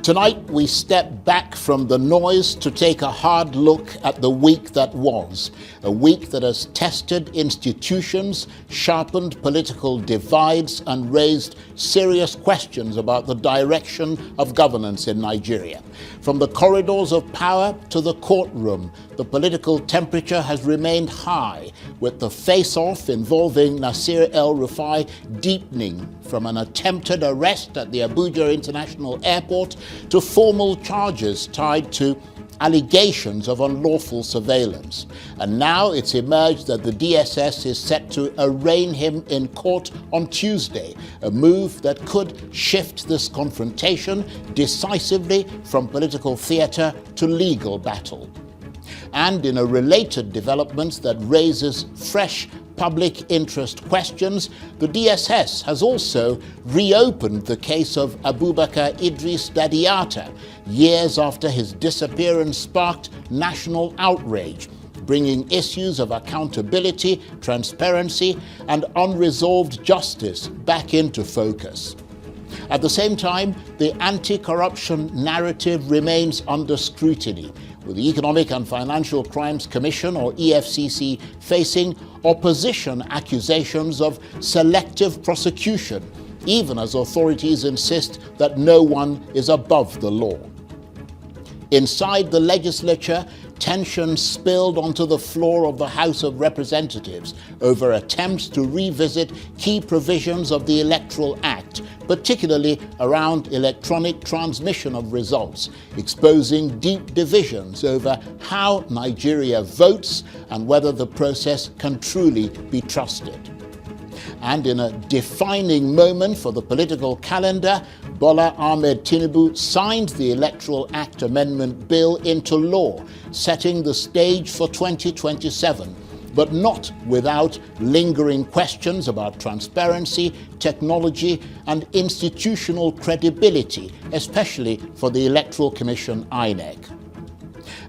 Tonight, we step back from the noise to take a hard look at the week that was, a week that has tested institutions, sharpened political divides, and raised serious questions about the direction of governance in Nigeria. From the corridors of power to the courtroom, the political temperature has remained high, with the face-off involving Nasir El-Rufai deepening from an attempted arrest at the Abuja International Airport to formal charges tied to allegations of unlawful surveillance. And now it's emerged that the DSS is set to arraign him in court on Tuesday, a move that could shift this confrontation decisively from political theatre to legal battle. And in a related development that raises fresh public interest questions, the DSS has also reopened the case of Abubakar Idris Dadiata, years after his disappearance sparked national outrage, bringing issues of accountability, transparency, and unresolved justice back into focus. At the same time, the anti-corruption narrative remains under scrutiny, with the Economic and Financial Crimes Commission, or EFCC, facing opposition accusations of selective prosecution, even as authorities insist that no one is above the law. Inside the legislature, tension spilled onto the floor of the House of Representatives over attempts to revisit key provisions of the Electoral Act, particularly around electronic transmission of results, exposing deep divisions over how Nigeria votes and whether the process can truly be trusted. And in a defining moment for the political calendar, Bola Ahmed Tinubu signed the Electoral Act Amendment Bill into law, setting the stage for 2027, but not without lingering questions about transparency, technology, and institutional credibility, especially for the Electoral Commission, INEC.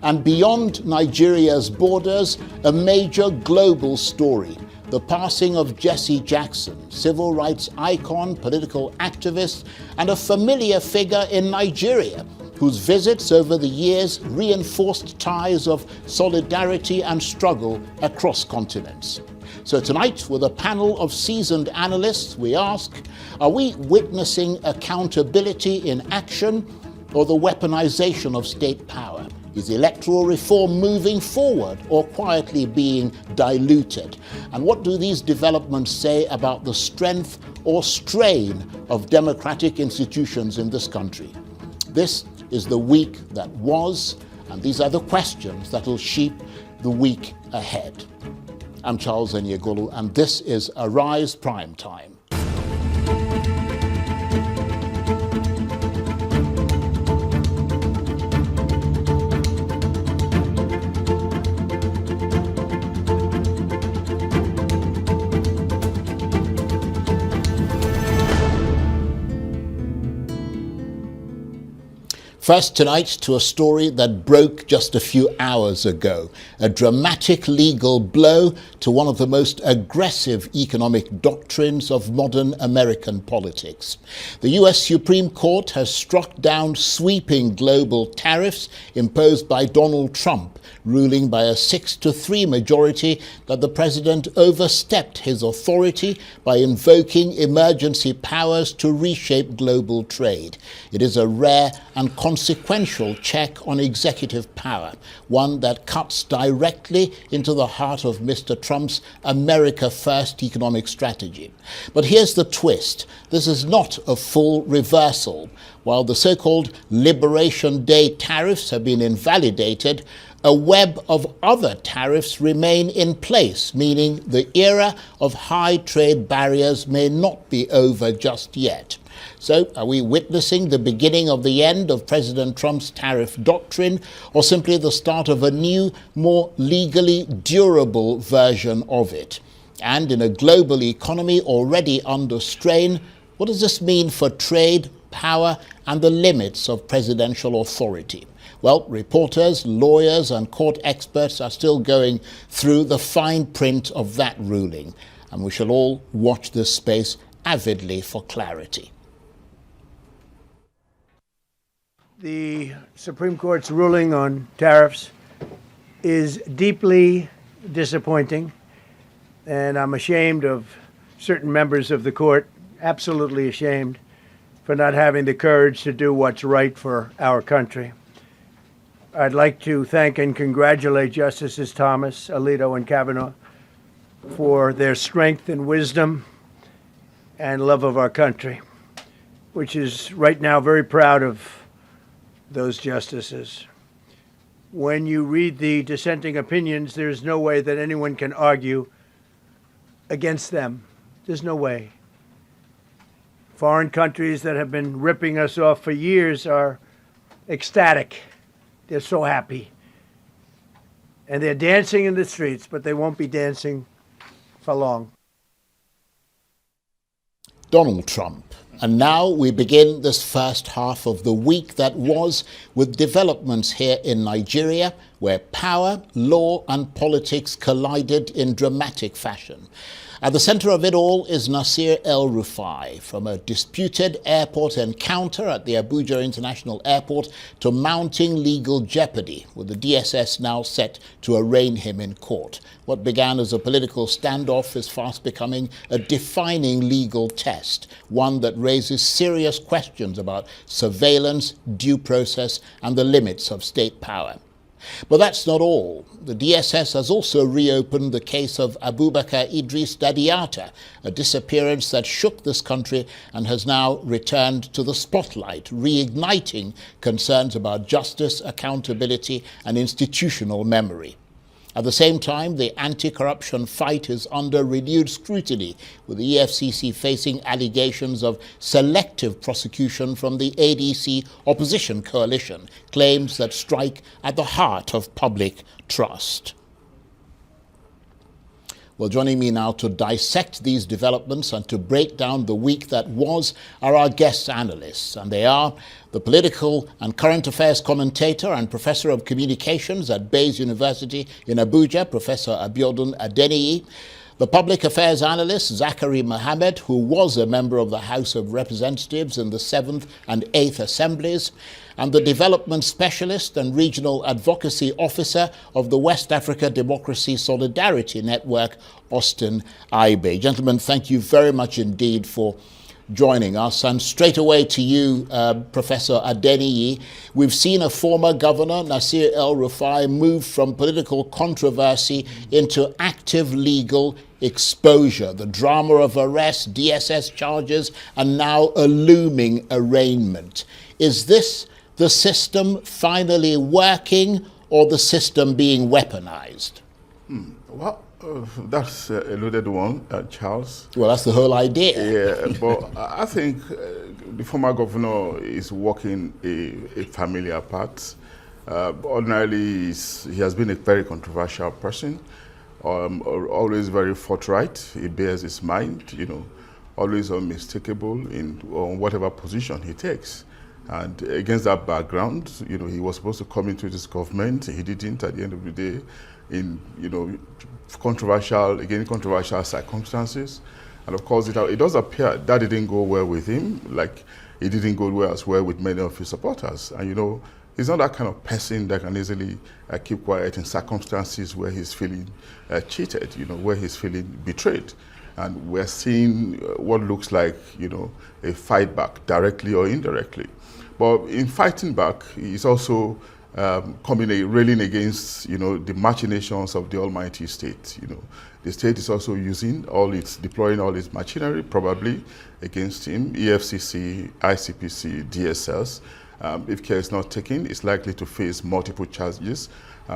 And beyond Nigeria's borders, a major global story: the passing of Jesse Jackson, civil rights icon, political activist, and a familiar figure in Nigeria, whose visits over the years reinforced ties of solidarity and struggle across continents. So tonight, with a panel of seasoned analysts, we ask, are we witnessing accountability in action or the weaponization of state power? Is electoral reform moving forward or quietly being diluted? And what do these developments say about the strength or strain of democratic institutions in this country? This is the week that was, and these are the questions that will shape the week ahead. I'm Charles Enyegolu, and this is Arise Prime Time. First tonight to a story that broke just a few hours ago, a dramatic legal blow to one of the most aggressive economic doctrines of modern American politics. The US Supreme Court has struck down sweeping global tariffs imposed by Donald Trump, ruling by a 6-3 majority that the president overstepped his authority by invoking emergency powers to reshape global trade. It is a rare and consequential check on executive power, one that cuts directly into the heart of Mr. Trump's America First economic strategy. But here's the twist. This is not a full reversal. While the so-called Liberation Day tariffs have been invalidated, a web of other tariffs remain in place, meaning the era of high trade barriers may not be over just yet. So, are we witnessing the beginning of the end of President Trump's tariff doctrine, or simply the start of a new, more legally durable version of it? And in a global economy already under strain, what does this mean for trade, power, and the limits of presidential authority? Well, reporters, lawyers, and court experts are still going through the fine print of that ruling, and we shall all watch this space avidly for clarity. The Supreme Court's ruling on tariffs is deeply disappointing, and I'm ashamed of certain members of the court, absolutely ashamed, for not having the courage to do what's right for our country. I'd like to thank and congratulate Justices Thomas, Alito, and Kavanaugh for their strength and wisdom and love of our country, which is right now very proud of those justices. When you read the dissenting opinions, there's no way that anyone can argue against them. There's no way. Foreign countries that have been ripping us off for years are ecstatic. They're so happy. And they're dancing in the streets, but they won't be dancing for long. Donald Trump. And now we begin this first half of the week that was with developments here in Nigeria, where power, law and politics collided in dramatic fashion. At the center of it all is Nasir El-Rufai, from a disputed airport encounter at the Abuja International Airport to mounting legal jeopardy, with the DSS now set to arraign him in court. What began as a political standoff is fast becoming a defining legal test, one that raises serious questions about surveillance, due process, and the limits of state power. But that's not all. The DSS has also reopened the case of Abubakar Idris Dadiata, a disappearance that shook this country and has now returned to the spotlight, reigniting concerns about justice, accountability, and institutional memory. At the same time, the anti-corruption fight is under renewed scrutiny, with the EFCC facing allegations of selective prosecution from the ADC opposition coalition, claims that strike at the heart of public trust. Well, joining me now to dissect these developments and to break down the week that was are our guest analysts, and they are the political and current affairs commentator and professor of communications at Bayes University in Abuja, Professor Abiodun Adeniyi, the public affairs analyst Zachary Mohammed, who was a member of the House of Representatives in the 7th and 8th Assemblies, and the development specialist and regional advocacy officer of the West Africa Democracy Solidarity Network, Austin Aigbe. Gentlemen, thank you very much indeed for joining us. And straight away to you, Professor Adeniyi. We've seen a former governor, Nasir El-Rufai, move from political controversy into active legal exposure. The drama of arrest, DSS charges, and now a looming arraignment. Is this the system finally working, or the system being weaponized? Well, that's a loaded one, Charles. Well, that's the whole idea. Yeah, but I think the former governor is walking a familiar path. Ordinarily, he has been a very controversial person, always very forthright. He bears his mind, always unmistakable on whatever position he takes. And against that background, he was supposed to come into this government. He didn't at the end of the day, in controversial circumstances. And of course, it does appear that it didn't go well with him, like it didn't go well as well with many of his supporters. And he's not that kind of person that can easily keep quiet in circumstances where he's feeling cheated, where he's feeling betrayed. And we're seeing what looks like, a fight back, directly or indirectly. But in fighting back, he's also railing against, the machinations of the almighty state. The state is also deploying all its machinery, probably against him, EFCC, ICPC, DSS. If care is not taken, it's likely to face multiple charges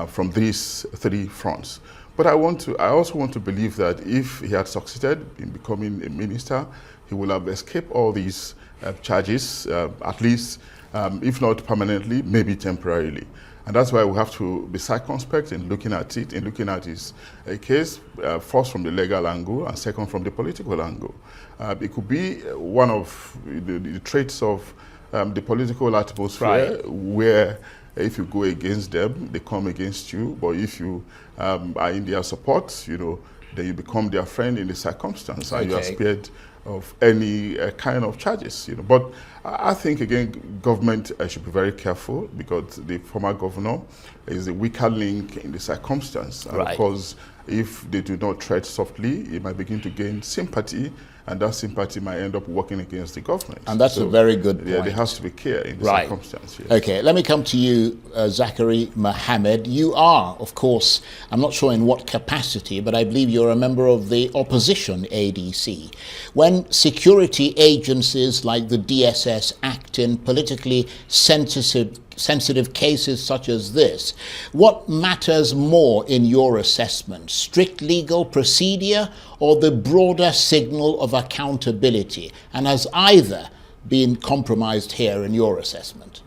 from these three fronts. But I also want to believe that if he had succeeded in becoming a minister, he will have escaped all these charges, at least, if not permanently, maybe temporarily. And that's why we have to be circumspect in looking at it, in looking at his case, first from the legal angle and second from the political angle. It could be one of the traits of the political atmosphere, right, where if you go against them, they come against you. But if you are in their support, then you become their friend in the circumstance, and you are spared of any kind of charges. But I think, again, government should be very careful, because the former governor is a weaker link in the circumstance. And Right. of course, if they do not tread softly, it might begin to gain sympathy, and that sympathy might end up working against the government. And that's a very good point. Yeah, there has to be care in the Right. circumstance. Yes. Okay, let me come to you, Zachary Mohammed. You are, of course, I'm not sure in what capacity, but I believe you're a member of the opposition ADC. When security agencies like the DSS act in politically sensitive cases such as this, what matters more in your assessment, strict legal procedure or the broader signal of accountability? And has either been compromised here in your assessment?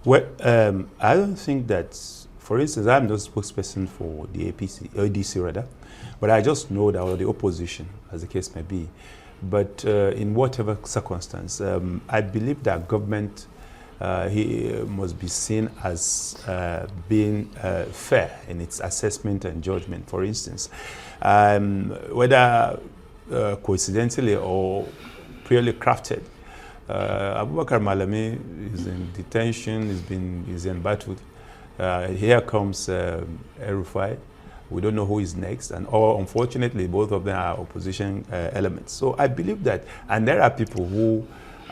Well, I don't think that, for instance, I'm not spokesperson for the ADC rather, but I just know that, or the opposition, as the case may be. But in whatever circumstance, I believe that government he must be seen as being fair in its assessment and judgment. For instance, whether coincidentally or purely crafted, Abubakar Malami is in detention, is embattled. Here comes El-Rufai. We don't know who is next, and unfortunately, both of them are opposition elements. So I believe that, and there are people who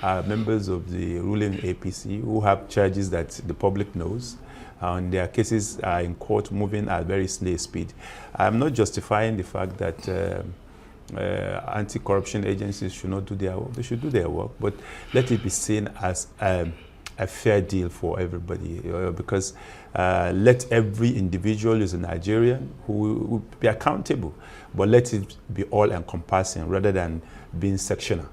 are members of the ruling APC who have charges that the public knows, and their cases are in court moving at very snail speed. I'm not justifying the fact that anti-corruption agencies should not do their work. They should do their work, but let it be seen as a fair deal for everybody, because let every individual who's a Nigerian who will be accountable, but let it be all-encompassing rather than being sectional.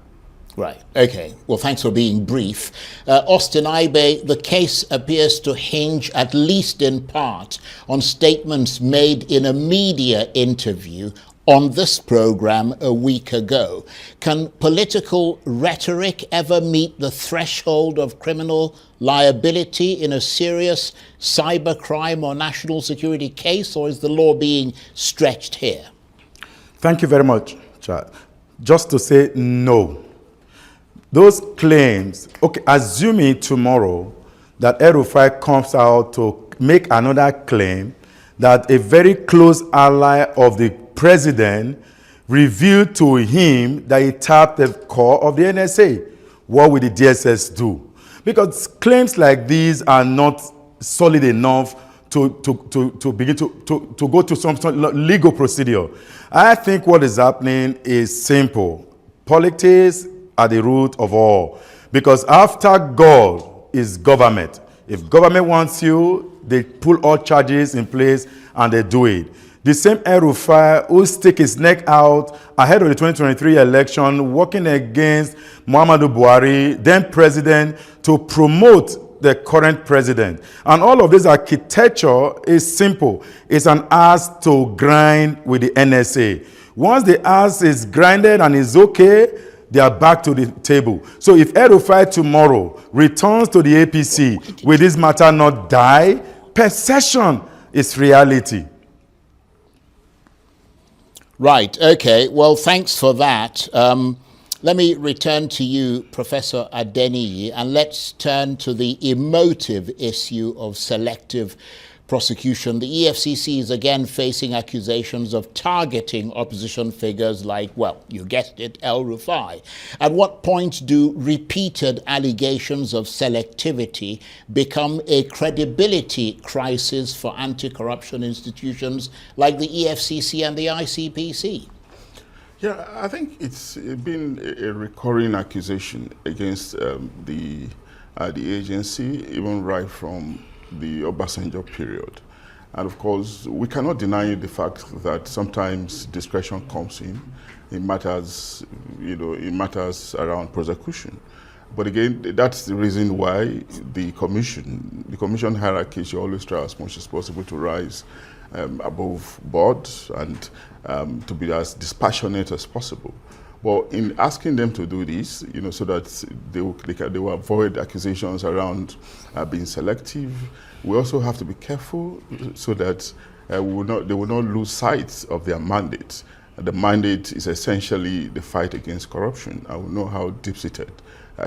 Right. Okay. Well, thanks for being brief. Austin Aigbe, the case appears to hinge, at least in part, on statements made in a media interview on this program a week ago. Can political rhetoric ever meet the threshold of criminal liability in a serious cybercrime or national security case, or is the law being stretched here? Thank you very much, Chad. Just to say no. Those claims, okay, assuming tomorrow that El-Rufai comes out to make another claim that a very close ally of the president revealed to him that he tapped the core of the NSA, what will the DSS do? Because claims like these are not solid enough to begin to go to some legal procedure. I think what is happening is simple. Politics are the root of all. Because after God is government. If government wants you, they pull all charges in place and they do it. The same El-Rufai who stick his neck out ahead of the 2023 election, working against Muhammad Buhari, then president, to promote the current president. And all of this architecture is simple. It's an axe to grind with the NSA. Once the axe is grinded and is okay, they are back to the table. So if El-Rufai tomorrow returns to the APC, will this matter not die? Perception is reality. Right. Okay. Well, thanks for that. Let me return to you, Professor Adeniyi, and let's turn to the emotive issue of selective prosecution. The EFCC is again facing accusations of targeting opposition figures like, well, you guessed it, El-Rufai. At what point do repeated allegations of selectivity become a credibility crisis for anti-corruption institutions like the EFCC and the ICPC? Yeah, I think it's been a recurring accusation against the agency, even right from the Obasanjo period. And of course, we cannot deny the fact that sometimes discretion comes in matters, in matters around prosecution. But again, that's the reason why the commission hierarchy should always try as much as possible to rise above board and to be as dispassionate as possible. But in asking them to do this, so that they will avoid accusations around being selective, we also have to be careful so that they will not lose sight of their mandate. The mandate is essentially the fight against corruption. I will know how deep-seated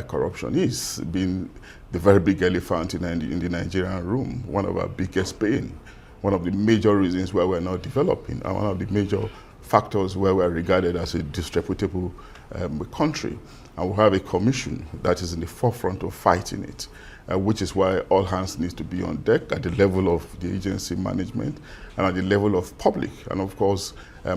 corruption is, being the very big elephant in the Nigerian room, one of our biggest pain, one of the major reasons why we're not developing, and one of the major factors where we're regarded as a disreputable country. And we have a commission that is in the forefront of fighting it, which is why all hands need to be on deck at the level of the agency management and at the level of public. And of course,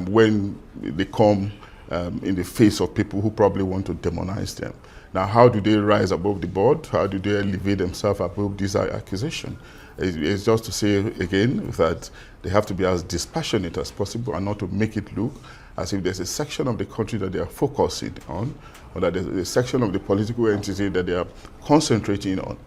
when they come in the face of people who probably want to demonize them. Now, how do they rise above the board? How do they elevate themselves above this accusation? It's just to say again that they have to be as dispassionate as possible and not to make it look as if there's a section of the country that they are focusing on, or that there's a section of the political entity that they are concentrating on.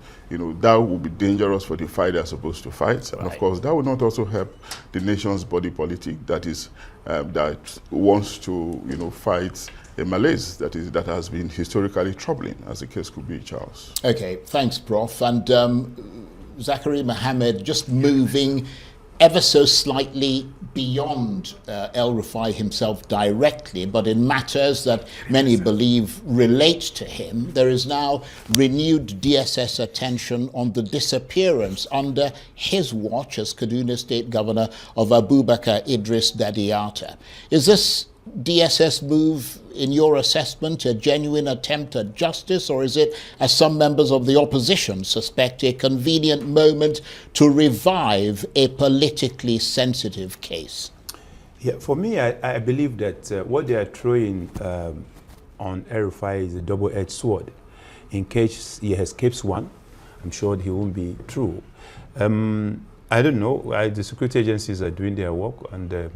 That would be dangerous for the fight they're supposed to fight. And of course, that would not also help the nation's body politic that is that wants to fight a malaise that has been historically troubling, as the case could be, Charles. Okay, thanks, Prof. And Zachary Mohammed, just moving ever so slightly beyond El-Rufai himself directly, but in matters that many believe relate to him, there is now renewed DSS attention on the disappearance under his watch as Kaduna State Governor of Abubakar Idris Dadiata. Is this DSS move, in your assessment, a genuine attempt at justice, or is it, as some members of the opposition suspect, a convenient moment to revive a politically sensitive case? Yeah, for me, I believe that what they are throwing on El-Rufai is a double-edged sword. In case he escapes one, I'm sure he won't be true. I don't know. The security agencies are doing their work, and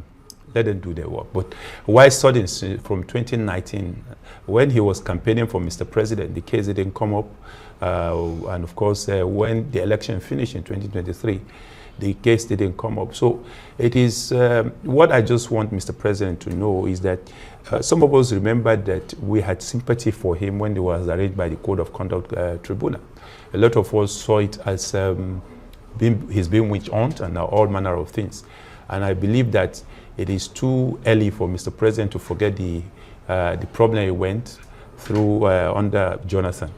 let them do their work. But why sudden from 2019, when he was campaigning for Mr. President, the case didn't come up. And of course, when the election finished in 2023, the case didn't come up. So it is, what I just want Mr. President to know is that some of us remember that we had sympathy for him when he was arraigned by the Code of Conduct Tribunal. A lot of us saw it as he's being witch hunt and all manner of things. And I believe that it is too early for Mr. President to forget the problem he went through under Jonathan.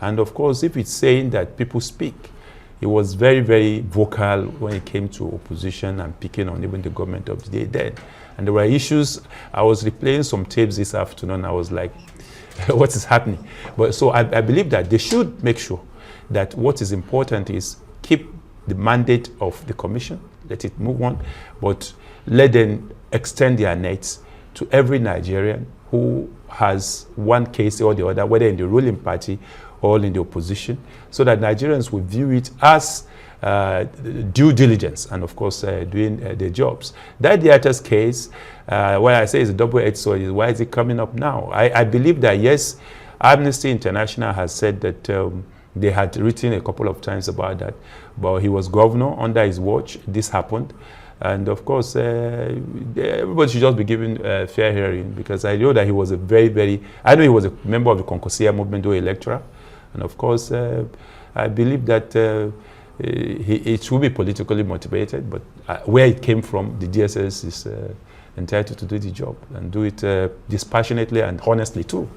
And of course, if it's saying that people speak, he was very, very vocal when it came to opposition and picking on even the government of the day then. And there were issues. I was replaying some tapes this afternoon. I was like, what is happening? But so I believe that they should make sure that what is important is keep the mandate of the commission, let it move on, but let them extend their nets to every Nigerian who has one case or the other, whether in the ruling party or in the opposition, so that Nigerians will view it as due diligence and, of course, doing their jobs. That Dadiata's case, what I say is a double-edged sword, is why is it coming up now? I believe that, yes, Amnesty International has said that they had written a couple of times about that, but he was governor under his watch. This happened. And of course, everybody should just be given fair hearing, because I know that he was I know he was a member of the Concosia movement, though electoral. And of course, I believe that it should be politically motivated, but where it came from, the DSS is entitled to do the job and do it dispassionately and honestly too.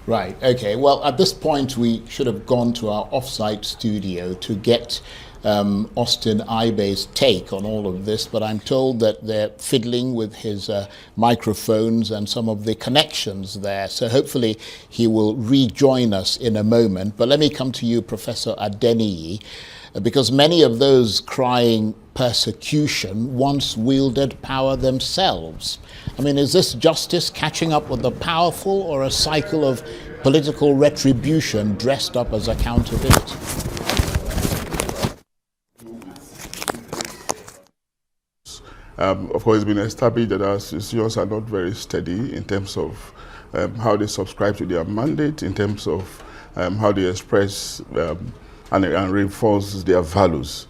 Right, okay. Well, at this point, we should have gone to our off-site studio to get Austin Aigbe's take on all of this, but I'm told that they're fiddling with his microphones and some of the connections there, so hopefully he will rejoin us in a moment. But let me come to you, Professor Adeniyi, because many of those crying persecution once wielded power themselves. I mean, is this justice catching up with the powerful, or a cycle of political retribution dressed up as accountability? Of course, it's been established that our institutions are not very steady in terms of how they subscribe to their mandate, in terms of how they express and reinforce their values.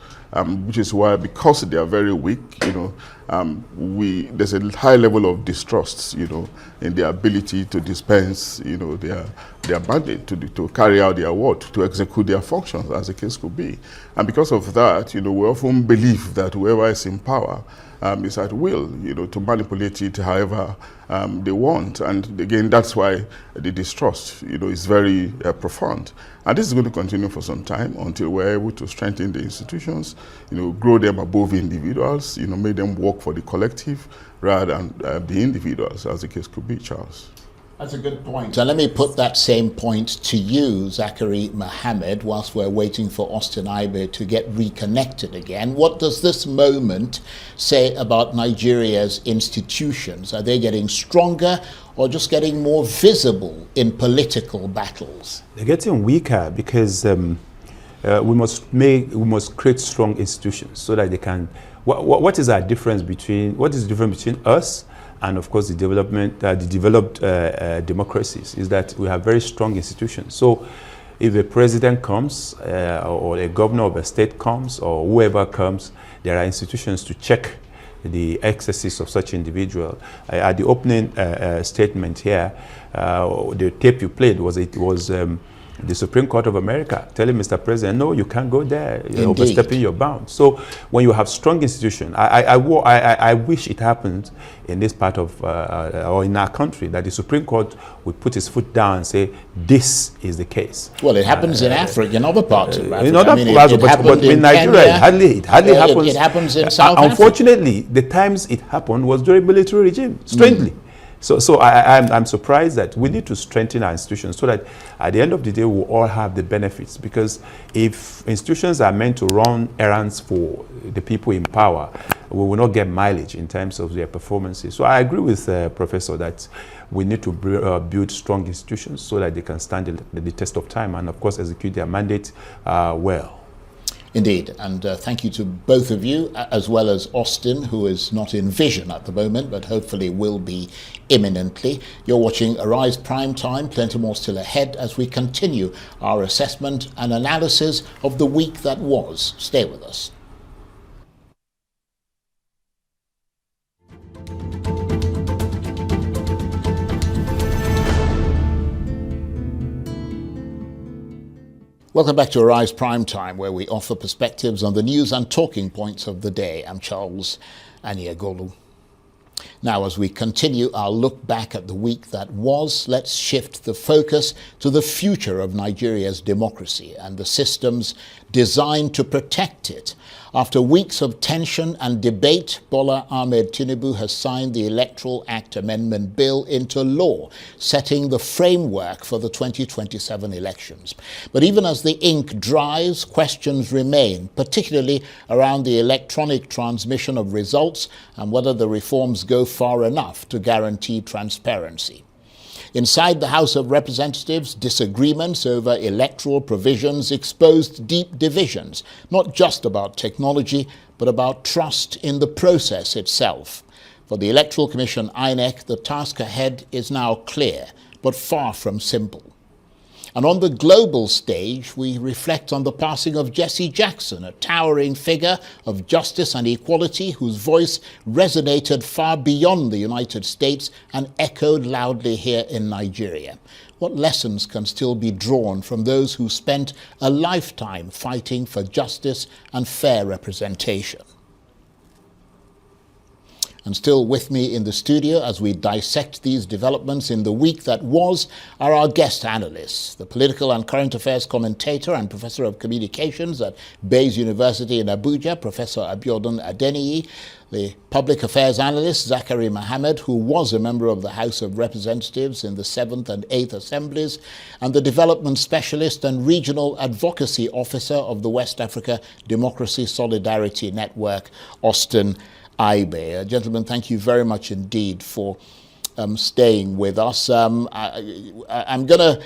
which is why, because they are very weak, there's a high level of distrust, in their ability to dispense, their mandate to carry out their work, to execute their functions, as the case could be. And because of that, we often believe that whoever is in power is at will, to manipulate it however they want. And again, that's why the distrust, is very profound. And this is going to continue for some time until we're able to strengthen the institutions, grow them above individuals, make them work for the collective rather than the individuals, as the case could be, Charles. That's a good point. So let me put that same point to you, Zachary Mohammed, whilst we're waiting for Austin Aigbe to get reconnected again. What does this moment say about Nigeria's institutions? Are they getting stronger or just getting more visible in political battles? They're getting weaker because we must create strong institutions so that they can. What is the difference between us and, of course, the developed democracies is that we have very strong institutions. So if a president comes or a governor of a state comes or whoever comes, there are institutions to check the excesses of such individual. At the opening statement here, the tape you played was the Supreme Court of America telling Mr. President, no, you can't go there, you're overstepping your bounds. So when you have strong institutions, I wish it happened in this part of, or in our country, that the Supreme Court would put its foot down and say, this is the case. Well, it happens in Africa, in other parts of Africa. In other parts, but in Nigeria, it hardly happens. It happens in South Africa. Unfortunately, the times it happened was during military regime, strangely. So I'm surprised that we need to strengthen our institutions so that at the end of the day, we'll all have the benefits. Because if institutions are meant to run errands for the people in power, we will not get mileage in terms of their performances. So I agree with Professor that we need to build strong institutions so that they can stand the test of time and, of course, execute their mandate well. Indeed, and thank you to both of you, as well as Austin, who is not in vision at the moment, but hopefully will be imminently. You're watching Arise Prime Time. Plenty more still ahead as we continue our assessment and analysis of the week that was. Stay with us. Welcome back to Arise Prime Time, where we offer perspectives on the news and talking points of the day. I'm Charles Aniagolu. Now, as we continue our look back at the week that was, let's shift the focus to the future of Nigeria's democracy and the systems designed to protect it. After weeks of tension and debate, Bola Ahmed Tinubu has signed the Electoral Act Amendment Bill into law, setting the framework for the 2027 elections. But even as the ink dries, questions remain, particularly around the electronic transmission of results and whether the reforms go far enough to guarantee transparency. Inside the House of Representatives, disagreements over electoral provisions exposed deep divisions, not just about technology, but about trust in the process itself. For the Electoral Commission, INEC, the task ahead is now clear, but far from simple. And on the global stage, we reflect on the passing of Jesse Jackson, a towering figure of justice and equality whose voice resonated far beyond the United States and echoed loudly here in Nigeria. What lessons can still be drawn from those who spent a lifetime fighting for justice and fair representation? And still with me in the studio as we dissect these developments in the week that was are our guest analysts, the political and current affairs commentator and professor of communications at Bayes University in Abuja, Professor Abiodun Adeniyi, the public affairs analyst Zachary Mohammed, who was a member of the House of Representatives in the 7th and 8th Assemblies, and the development specialist and regional advocacy officer of the West Africa Democracy Solidarity Network, Austin Aigbe. Gentlemen, thank you very much indeed for staying with us. I'm going to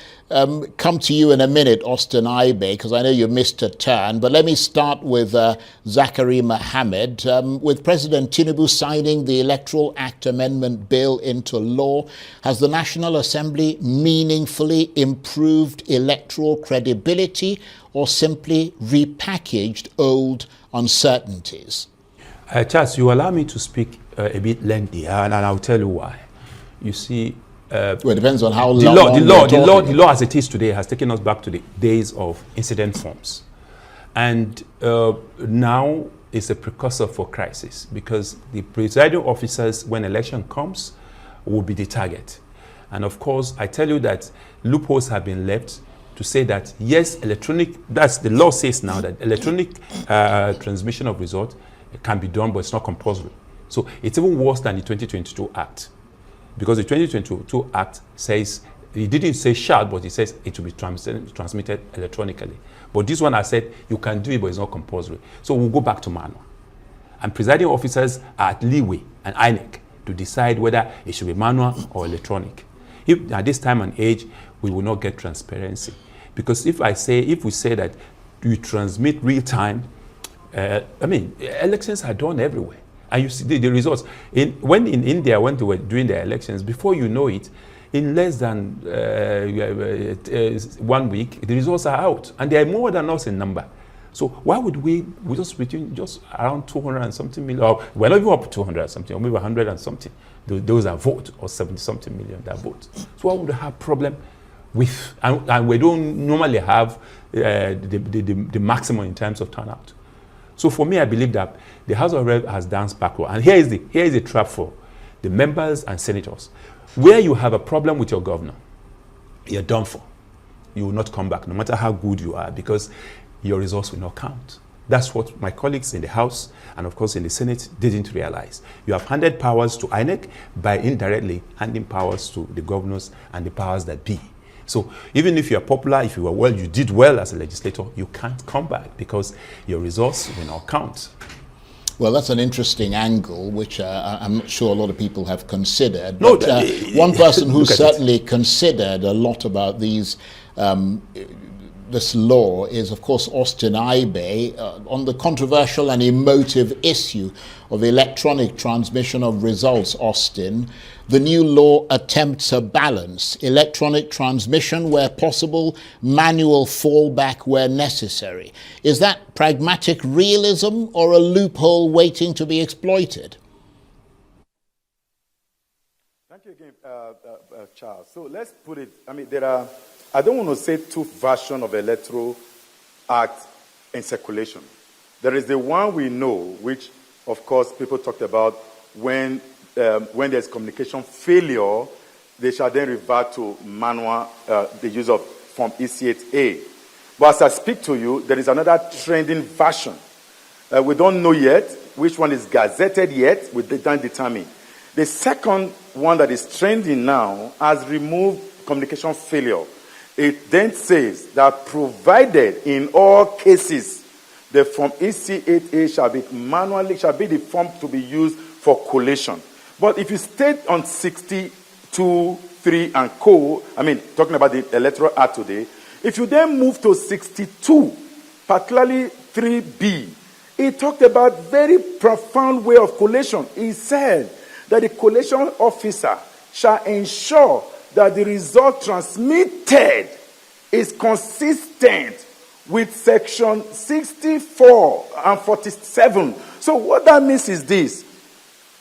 come to you in a minute, Austin Aigbe, because I know you missed a turn. But let me start with Zachary Mohammed. With President Tinubu signing the Electoral Act Amendment Bill into law, has the National Assembly meaningfully improved electoral credibility or simply repackaged old uncertainties? Charles, you allow me to speak a bit lengthy, and I'll tell you why. You see, well, it depends on how the long. The law as it is today has taken us back to the days of incident forms, and now it's a precursor for crisis, because the presiding officers, when election comes, will be the target. And of course, I tell you that loopholes have been left to say that yes, that's the law says now that electronic transmission of results can be done, but it's not compulsory. So it's even worse than the 2022 Act. Because the 2022 Act says, it didn't say shall, but it says it will be transmitted electronically. But this one I said, you can do it, but it's not compulsory. So we'll go back to manual. And presiding officers are at leeway and INEC to decide whether it should be manual or electronic. If at this time and age, we will not get transparency. Because if we say that you transmit real time, elections are done everywhere. And you see the results. When in India, when they were doing their elections, before you know it, in less than 1 week, the results are out. And they are more than us in number. So why would we just between just around 200 and something million, or we're not even up to 200 and something, or maybe 100 and something, those are vote, or 70 something million that vote. So why would we have problem with, and we don't normally have the maximum in terms of turnout. So for me, I believe that the House of Reps has danced backward. And here is the trap for the members and senators. Where you have a problem with your governor, you're done for. You will not come back, no matter how good you are, because your results will not count. That's what my colleagues in the House and of course in the Senate didn't realize. You have handed powers to INEC by indirectly handing powers to the governors and the powers that be. So even if you are popular, if you were well, you did well as a legislator, you can't come back because your results will not count. Well, that's an interesting angle, which I'm not sure a lot of people have considered. No, but, one person who certainly considered a lot about these this law is, of course, Austin Aigbe, on the controversial and emotive issue of electronic transmission of results. Austin, the new law attempts a balance: electronic transmission where possible, manual fallback where necessary. Is that pragmatic realism or a loophole waiting to be exploited? Thank you again, Charles. So let's put it, I don't want to say two versions of the Electoral Act in circulation. There is the one we know, which, of course, people talked about when there's communication failure, they shall then revert to manual, the use of Form EC8A. But as I speak to you, there is another trending version. We don't know yet which one is gazetted yet. We didn't determine. The second one that is trending now has removed communication failure. It then says that provided in all cases, the Form EC8A shall be the form to be used for collation. But if you stay on 62, 3 and co, talking about the Electoral Act today, if you then move to 62, particularly 3B, it talked about very profound way of collation. It said that the collation officer shall ensure that the result transmitted is consistent with section 64 and 47. So what that means is this: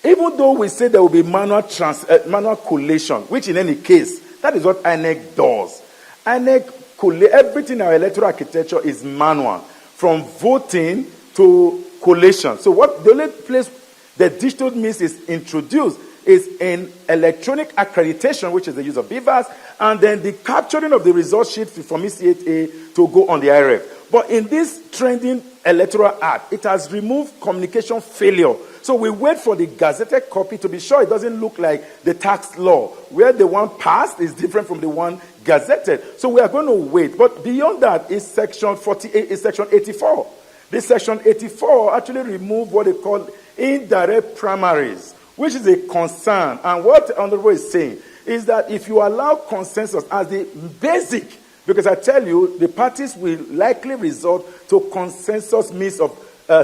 even though we say there will be manual collation, which in any case, that is what INEC does. INEC collate everything in our electoral architecture is manual, from voting to collation. So what the only place the digital means is introduced is in electronic accreditation, which is the use of BVAS, and then the capturing of the result sheet from EC8A to go on the IRF. But in this trending Electoral Act, it has removed communication failure. So we wait for the gazetted copy to be sure it doesn't look like the tax law, where the one passed is different from the one gazetted. So we are going to wait. But beyond that is section 48, is section 84. This section 84 actually removed what they call indirect primaries, which is a concern. And what the Honorable is saying is that if you allow consensus as the basic, because I tell you, the parties will likely resort to consensus means of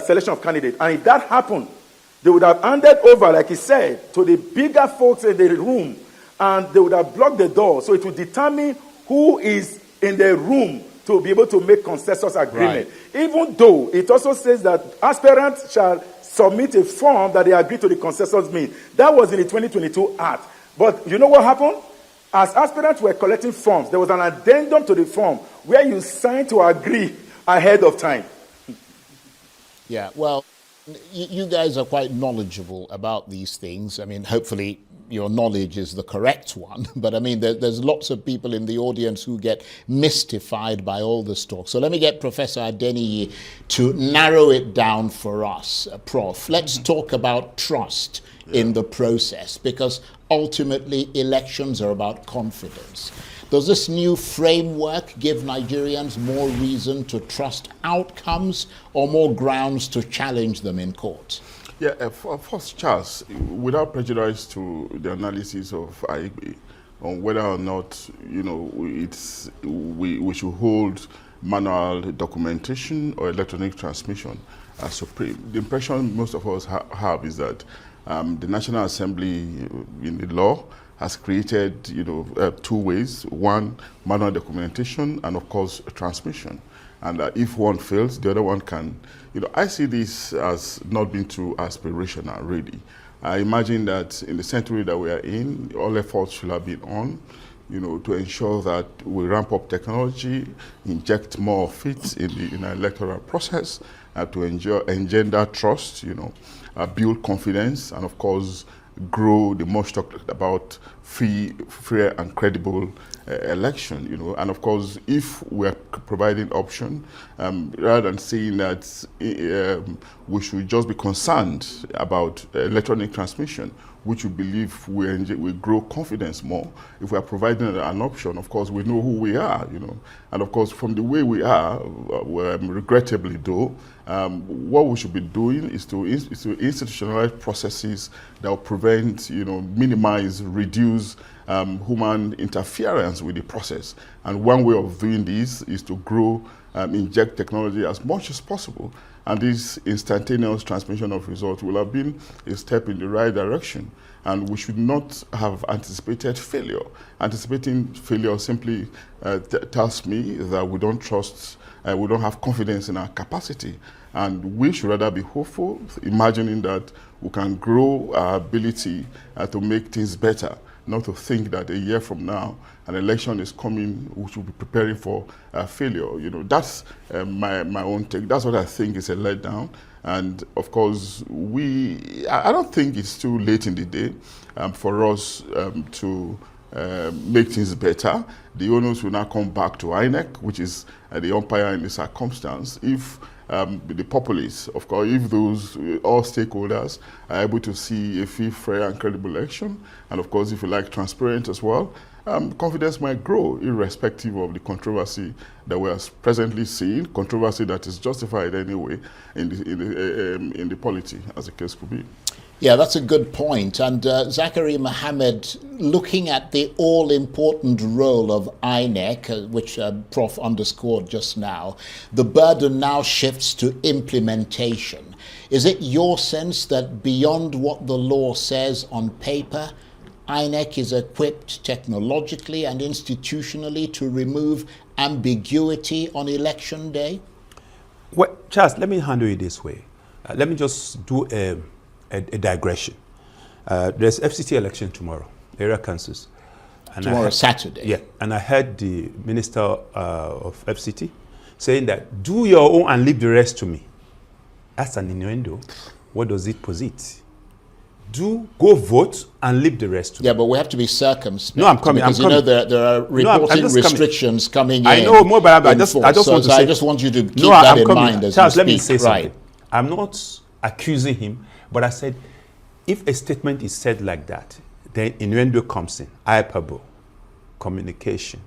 selection of candidates. And if that happened, they would have handed over, like he said, to the bigger folks in the room, and they would have blocked the door. So it will determine who is in the room to be able to make consensus agreement. Right. Even though it also says that aspirants shall submit a form that they agree to the consensus mean. That was in the 2022 Act. But you know what happened? As aspirants were collecting forms, there was an addendum to the form where you signed to agree ahead of time. Yeah, well, you guys are quite knowledgeable about these things. I mean, hopefully your knowledge is the correct one. But I mean, there's lots of people in the audience who get mystified by all this talk. So let me get Professor Adeniyi to narrow it down for us. Prof, let's talk about trust in the process, because ultimately elections are about confidence. Does this new framework give Nigerians more reason to trust outcomes or more grounds to challenge them in court? Yeah, first, Charles, without prejudice to the analysis of Aigbe on whether or not, you know, we should hold manual documentation or electronic transmission as supreme. The impression most of us have is that the National Assembly in the law has created, you know, two ways: one, manual documentation, and of course, transmission. And if one fails, the other one can, you know, I see this as not being too aspirational, really. I imagine that in the century that we are in, all efforts should have been on, you know, to ensure that we ramp up technology, inject more of it in the electoral process, to engender trust, you know, build confidence, and of course, grow the much talked about free, fair, and credible election, you know. And of course, if we're providing option, rather than saying that we should just be concerned about electronic transmission, which we believe we grow confidence more. If we are providing an option, of course, we know who we are, you know. And of course, from the way we are, regrettably though, what we should be doing is to institutionalize processes that will prevent, you know, minimize, reduce human interference with the process. And one way of doing this is to grow, inject technology as much as possible. And this instantaneous transmission of results will have been a step in the right direction. And we should not have anticipated failure. Anticipating failure simply tells me that we don't trust, we don't have confidence in our capacity. And we should rather be hopeful, imagining that we can grow our ability to make things better, not to think that a year from now an election is coming, we should be preparing for failure. You know, that's my own take. That's what I think is a letdown. And of course, I don't think it's too late in the day for us to make things better. The onus will now come back to INEC, which is the umpire in the circumstance. If the populace, of course, if those all stakeholders are able to see a free, fair, and credible election, and of course, if you like, transparent as well, confidence might grow, irrespective of the controversy that we are presently seeing, controversy that is justified anyway in the polity, as the case could be. Yeah, that's a good point. And Zachary Mohammed, looking at the all-important role of INEC, which Prof underscored just now, the burden now shifts to implementation. Is it your sense that beyond what the law says on paper, INEC is equipped technologically and institutionally to remove ambiguity on election day? Well, Charles, let me handle it this way. Let me just do a digression. There's FCT election tomorrow, area councils. And tomorrow, Saturday. Yeah, and I heard the Minister of FCT saying that, do your own and leave the rest to me. That's an innuendo. What does it posit? Go vote and leave the rest to me. Yeah, but we have to be circumspect. No, I'm coming. Because, you know, there are reporting restrictions coming in. I know more, but I just want to say. I just want you to keep that in mind as Charles, you speak. let me say something. Right. I'm not accusing him, but I said, if a statement is said like that, then innuendo comes in, hyperbole, communication,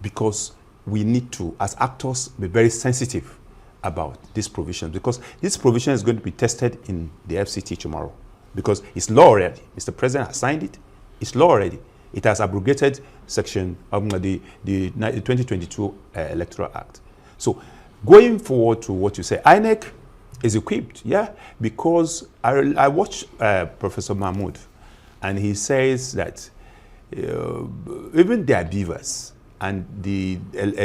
because we need to, as actors, be very sensitive about this provision, because this provision is going to be tested in the FCT tomorrow. because it's law already. Mr. President has signed it. It's law already. It has abrogated section of the 2022 Electoral Act. So going forward to what you say, INEC is equipped, yeah, because I watched Professor Mahmoud, and he says that even their beavers and the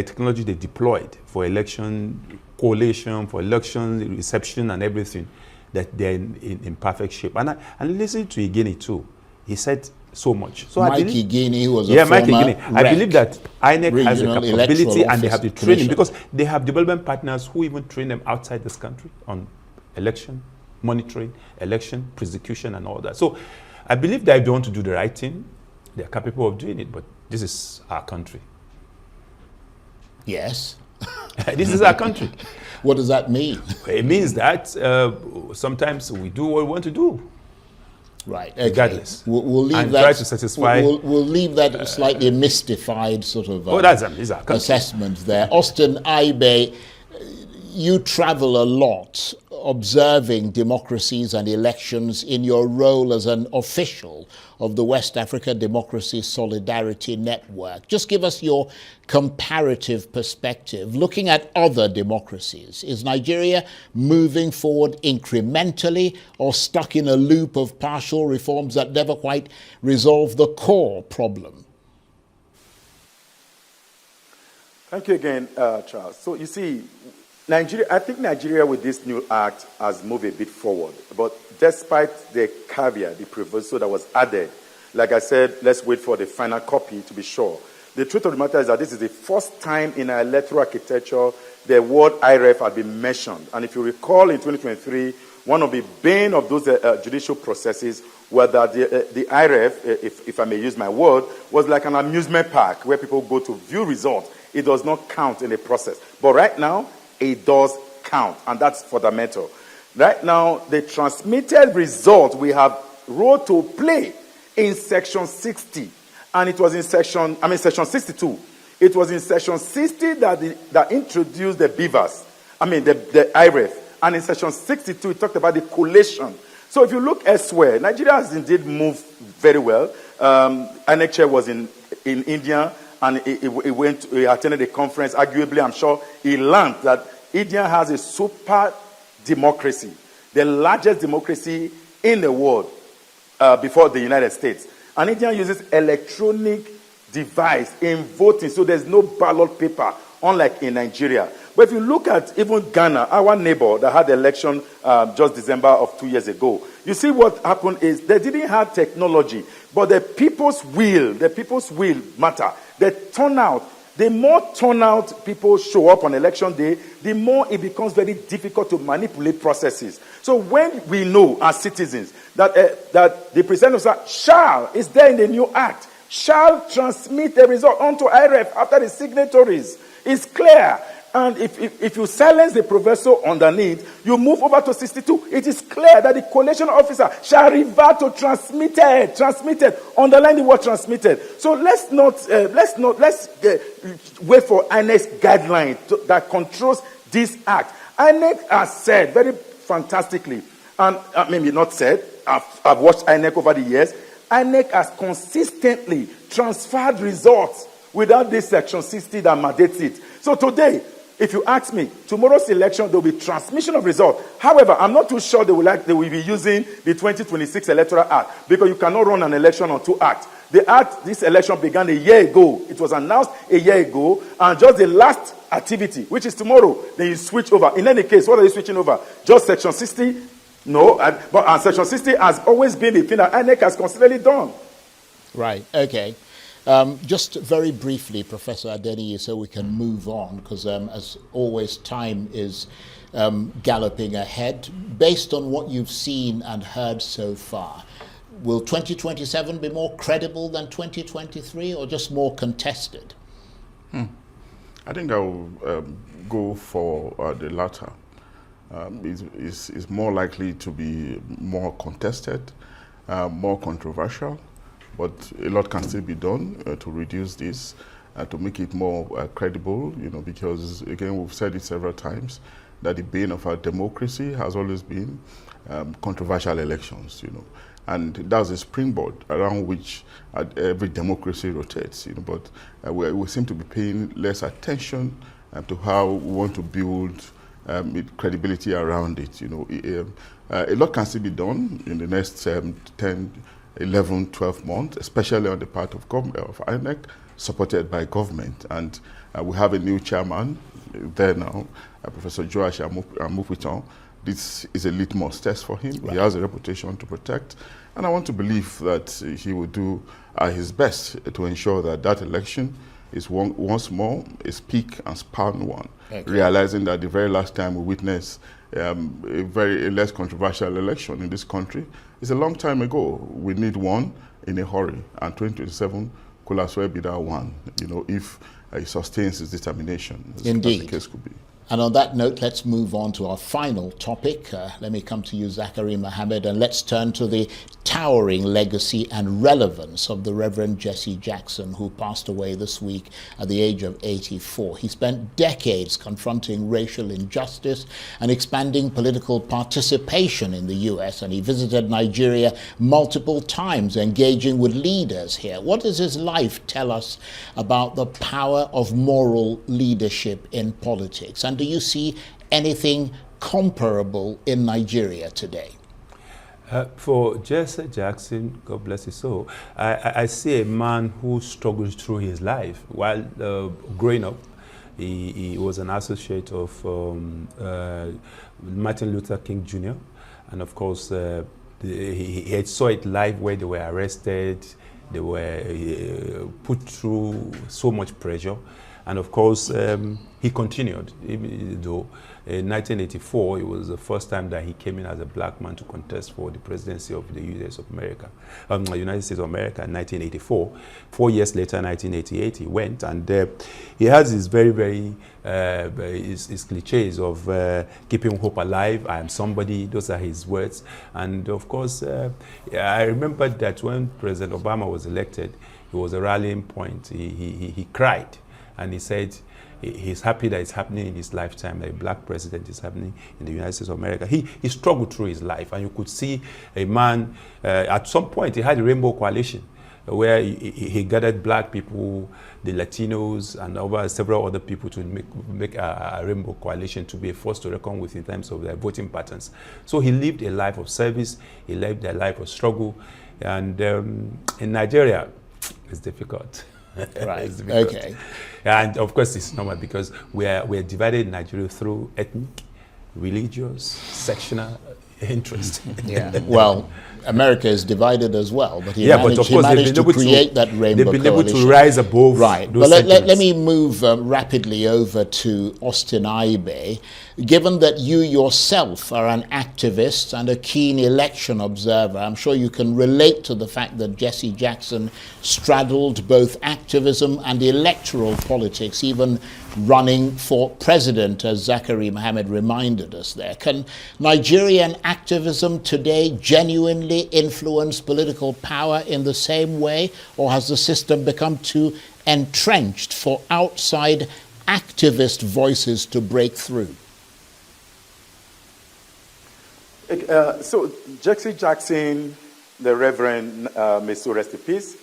technology they deployed for election collation, for election reception and everything, that they're in perfect shape. And listen to Igini too. He said so much. So Mike Igini was a Mike former Igini. I believe that INEC has the capability and they have the training, because they have development partners who even train them outside this country on election monitoring, election prosecution and all that. So I believe that if they want to do the right thing, they're capable of doing it, but this is our country. Yes. This is our country. What does that mean? It means that sometimes we do what we want to do. Right. Okay. Regardless. We'll leave and that. Try to satisfy. We'll leave that slightly mystified sort of assessment there. Austin Aigbe, you travel a lot observing democracies and elections in your role as an official of the West Africa Democracy Solidarity Network. Just give us your comparative perspective. Looking at other democracies, is Nigeria moving forward incrementally or stuck in a loop of partial reforms that never quite resolve the core problem? Thank you again, Charles. So you see, Nigeria, I think Nigeria with this new act has moved a bit forward. But despite the caveat, the proviso that was added, like I said, let's wait for the final copy to be sure. The truth of the matter is that this is the first time in our electoral architecture the word IREF had been mentioned. And if you recall in 2023, one of the bane of those judicial processes was that the IREF, if I may use my word, was like an amusement park where people go to view results. It does not count in the process. But right now, it does count, and that's fundamental. Right now, the transmitted result we have role to play in section 60, and it was in section 62. It was in section 60 that introduced the beavers, the IREF, and in section 62 it talked about the collation. So if you look elsewhere, Nigeria has indeed moved very well. INEC chair was in India, and he attended a conference. Arguably, I'm sure he learned that India has a super democracy, the largest democracy in the world before the United States. And India uses electronic device in voting, so there's no ballot paper, unlike in Nigeria. But if you look at even Ghana, our neighbor that had the election just December of 2 years ago, you see what happened is they didn't have technology, but the people's will matter. The turnout, the more turnout people show up on election day, the more it becomes very difficult to manipulate processes. So when we know as citizens that the president is there in the new act, shall transmit the result onto IREF after the signatories, it's clear. And if you silence the professor underneath, you move over to 62. It is clear that the collation officer shall revert to transmitted. Underline the word transmitted. So let's wait for INEC's guideline that controls this act. INEC has said very fantastically, and maybe not said, I've watched INEC over the years, INEC has consistently transferred results without this section 60 that mandates it. So today, if you ask me, tomorrow's election, there will be transmission of results. However, I'm not too sure they will be using the 2026 Electoral Act, because you cannot run an election on two acts. This election began a year ago. It was announced a year ago, and just the last activity, which is tomorrow, then you switch over. In any case, what are you switching over? Just section 60? No, but section 60 has always been the thing that INEC has consistently done. Right, okay. Just very briefly, Professor Adeniyi, so we can move on, because as always, time is galloping ahead. Based on what you've seen and heard so far, will 2027 be more credible than 2023, or just more contested? I think I will go for the latter. It's more likely to be more contested, more controversial. But a lot can still be done to reduce this, to make it more credible, because, again, we've said it several times, that the bane of our democracy has always been controversial elections, And that's a springboard around which every democracy rotates. But we seem to be paying less attention to how we want to build credibility around it. A lot can still be done in the next 10, 11, 12 months, especially on the part of INEC, supported by government. And we have a new chairman there now, Professor Joash Amupiton. This is a litmus test for him. Right. He has a reputation to protect. And I want to believe that he will do his best to ensure that that election is once more a speak and span one, realizing that the very last time we witnessed a less controversial election in this country is a long time ago. We need one in a hurry, and 2027 could as well be that one, if he sustains his determination, Indeed. As the case could be. And on that note, let's move on to our final topic. Let me come to you, Zachary Mohammed, and let's turn to the towering legacy and relevance of the Reverend Jesse Jackson, who passed away this week at the age of 84. He spent decades confronting racial injustice and expanding political participation in the U.S., and he visited Nigeria multiple times, engaging with leaders here. What does his life tell us about the power of moral leadership in politics? And do you see anything comparable in Nigeria today? For Jesse Jackson, God bless his soul, I see a man who struggled through his life. While growing up, he was an associate of Martin Luther King Jr. And of course, he saw it live where they were arrested, they were put through so much pressure. And of course, he continued, even though in 1984, it was the first time that he came in as a black man to contest for the presidency of the United States of America in 1984. 4 years later, in 1988, he went, and he has his his cliches of keeping hope alive. I am somebody. Those are his words. And of course, I remember that when President Obama was elected, it was a rallying point. He cried. And he said he's happy that it's happening in his lifetime, that a black president is happening in the United States of America. He struggled through his life, and you could see a man, at some point he had a rainbow coalition where he gathered black people, the Latinos, and over several other people to make a rainbow coalition to be a force to reckon with in terms of their voting patterns. So he lived a life of service, he lived a life of struggle, and in Nigeria, it's difficult. Right. Okay. And of course, it's normal because we're divided in Nigeria through ethnic, religious, sectional interest. Yeah. Well, America is divided as well, but he managed to create that rainbow coalition. They've been able to rise above. Right. Those But let me move rapidly over to Austin Aigbe. Given that you yourself are an activist and a keen election observer, I'm sure you can relate to the fact that Jesse Jackson straddled both activism and electoral politics, even running for president, as Zachary Mohammed reminded us there. Can Nigerian activism today genuinely influence political power in the same way, or has the system become too entrenched for outside activist voices to break through? So Jesse Jackson, the Reverend, may so rest in peace,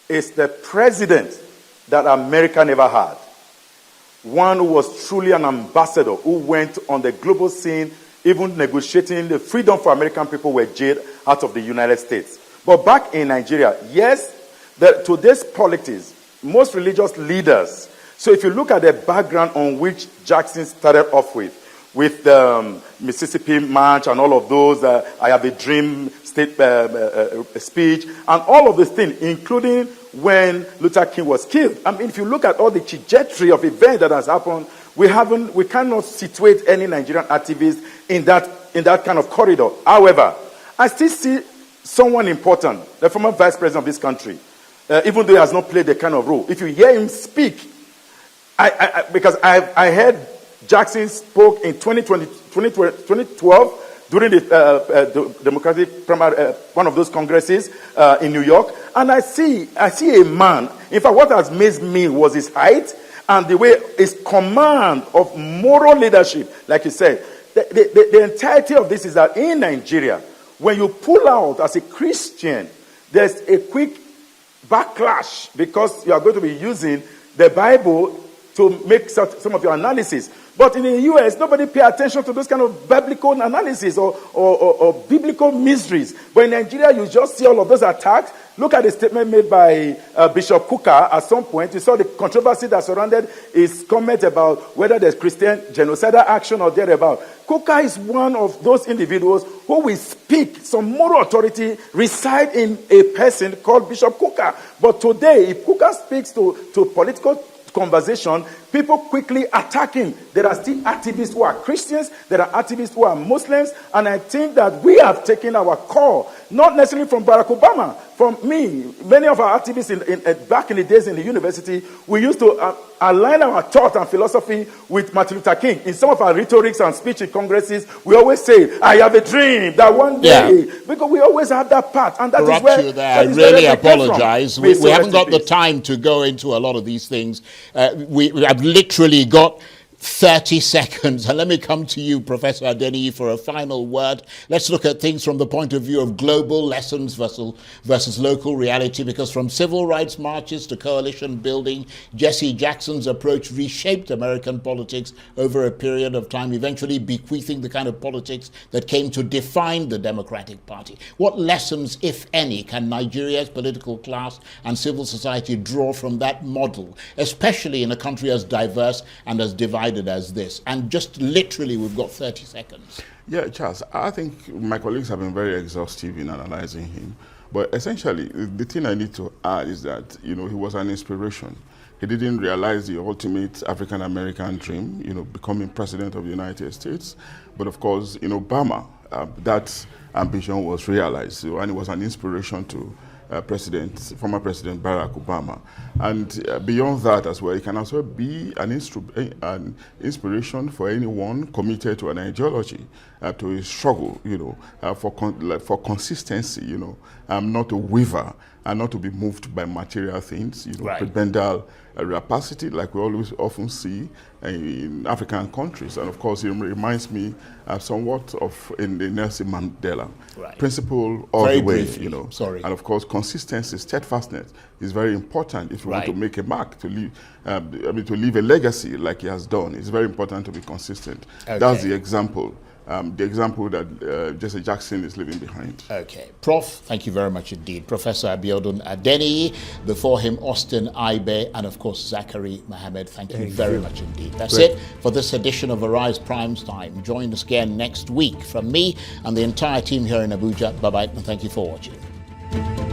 is the president that America never had. One who was truly an ambassador, who went on the global scene, even negotiating the freedom for American people were jailed out of the United States. But back in Nigeria, yes, today's politics, most religious leaders. So if you look at the background on which Jackson started off with the Mississippi March and all of those, I Have a Dream state speech, and all of these things, including when Luther King was killed. I mean, if you look at all the trajectory of events that has happened, we cannot situate any Nigerian activist in that kind of corridor. However, I still see someone important, the former vice president of this country, even though he has not played the kind of role. If you hear him speak, because I heard Jackson spoke in 2012 during the Democratic primary, one of those congresses in New York, and I see a man. In fact, what has amazed me was his height and the way his command of moral leadership. Like you said, the entirety of this is that in Nigeria, when you pull out as a Christian, there's a quick backlash because you are going to be using the Bible to make some of your analysis. But in the US, nobody pay attention to those kind of biblical analysis or biblical mysteries. But in Nigeria, you just see all of those attacks. Look at the statement made by Bishop Kuka at some point. You saw the controversy that surrounded his comment about whether there's Christian genocidal action or thereabout. Kuka is one of those individuals who will speak. Some moral authority reside in a person called Bishop Kuka. But today, if Kuka speaks to political conversation, people quickly attack him. There are still activists who are Christians, there are activists who are Muslims, and I think that we have taken our call, not necessarily from Barack Obama, from me. Many of our activists back in the days in the university, we used to align our thought and philosophy with Martin Luther King. In some of our rhetorics and speech in congresses, we always say, I have a dream that one day, because we always have that part, and that is where... You there. I really apologize. We haven't got the time to go into a lot of these things. We have literally got 30 seconds. And let me come to you, Professor Adeniyi, for a final word. Let's look at things from the point of view of global lessons versus local reality, because from civil rights marches to coalition building, Jesse Jackson's approach reshaped American politics over a period of time, eventually bequeathing the kind of politics that came to define the Democratic Party. What lessons, if any, can Nigeria's political class and civil society draw from that model, especially in a country as diverse and as divided as this? And just literally, we've got 30 seconds. Yeah, Charles, I think my colleagues have been very exhaustive in analyzing him. But essentially, the thing I need to add is that, he was an inspiration. He didn't realize the ultimate African-American dream, becoming president of the United States. But of course, in Obama, that ambition was realized. And it was an inspiration to former President Barack Obama. And beyond that as well, it can also be an inspiration for anyone committed to an ideology, to a struggle, for consistency, not to waver and not to be moved by material things, prebendal rapacity, like we always often see in African countries. And of course, it reminds me somewhat of in the Nelson Mandela principle all the way, Sorry. And of course, consistency, steadfastness is very important if you want to make a mark, to leave, to leave a legacy like he has done. It's very important to be consistent. Okay. That's the example that Jesse Jackson is leaving behind. Okay. Prof, thank you very much indeed. Professor Abiodun Adeniyi, before him Austin Aigbe, and of course Zachary Mohammed. Thank you very much indeed. That's it for this edition of Arise Primes Time. Join us again next week. From me and the entire team here in Abuja, bye-bye, and thank you for watching.